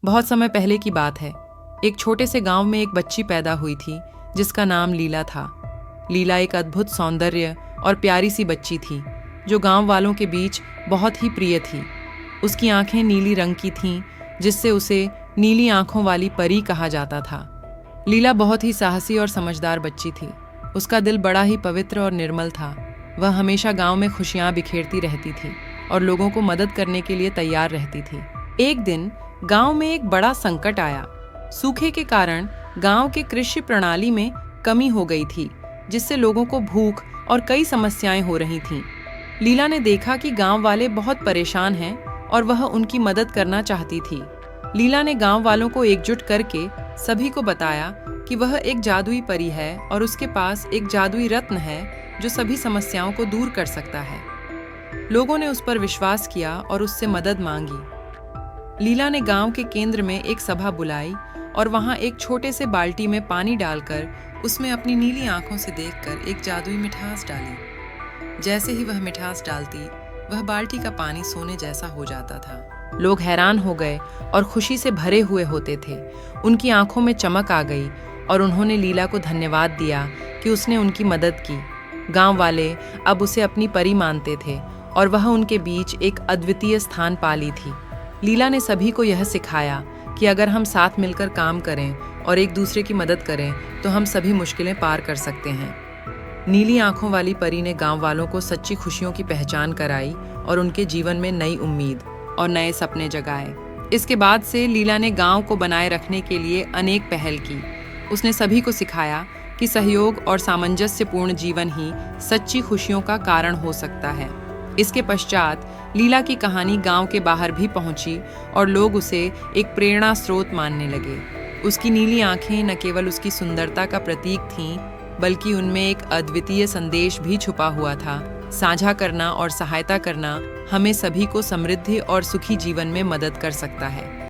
बहुत समय पहले की बात है। एक छोटे से गांव में एक बच्ची पैदा हुई थी जिसका नाम लीला था। लीला एक अद्भुत सौंदर्य और प्यारी सी बच्ची थी जो गांव वालों के बीच बहुत ही प्रिय थी। उसकी आंखें नीली रंग की थीं, जिससे उसे नीली आंखों वाली परी कहा जाता था। लीला बहुत ही साहसी और समझदार बच्ची थी। उसका दिल बड़ा ही पवित्र और निर्मल था। वह हमेशा गांव में खुशियां बिखेरती रहती थी और लोगों को मदद करने के लिए तैयार रहती थी। एक दिन गांव में एक बड़ा संकट आया। सूखे के कारण गांव के कृषि प्रणाली में कमी हो गई थी, जिससे लोगों को भूख और कई समस्याएं हो रही थीं। लीला ने देखा कि गांव वाले बहुत परेशान हैं और वह उनकी मदद करना चाहती थी। लीला ने गांव वालों को एकजुट करके सभी को बताया कि वह एक जादुई परी है और उसके पास एक जादुई रत्न है जो सभी समस्याओं को दूर कर सकता है। लोगों ने उस पर विश्वास किया और उससे मदद मांगी। लीला ने गांव के केंद्र में एक सभा बुलाई और वहां एक छोटे से बाल्टी में पानी डालकर उसमें अपनी नीली आंखों से देखकर एक जादुई मिठास डाली। जैसे ही वह मिठास डालती, वह बाल्टी का पानी सोने जैसा हो जाता था। लोग हैरान हो गए और खुशी से भरे हुए होते थे। उनकी आंखों में चमक आ गई और उन्होंने लीला को धन्यवाद दिया कि उसने उनकी मदद की। गांव वाले अब उसे अपनी परी मानते थे और वह उनके बीच एक अद्वितीय स्थान पा ली थी। लीला ने सभी को यह सिखाया कि अगर हम साथ मिलकर काम करें और एक दूसरे की मदद करें तो हम सभी मुश्किलें पार कर सकते हैं। नीली आंखों वाली परी ने गांव वालों को सच्ची खुशियों की पहचान कराई और उनके जीवन में नई उम्मीद और नए सपने जगाए। इसके बाद से लीला ने गांव को बनाए रखने के लिए अनेक पहल की। उसने सभी को सिखाया कि सहयोग और सामंजस्यपूर्ण जीवन ही सच्ची खुशियों का कारण हो सकता है। इसके पश्चात लीला की कहानी गांव के बाहर भी पहुंची और लोग उसे एक प्रेरणा स्रोत मानने लगे। उसकी नीली आंखें न केवल उसकी सुंदरता का प्रतीक थीं, बल्कि उनमें एक अद्वितीय संदेश भी छुपा हुआ था। साझा करना और सहायता करना हमें सभी को समृद्धि और सुखी जीवन में मदद कर सकता है।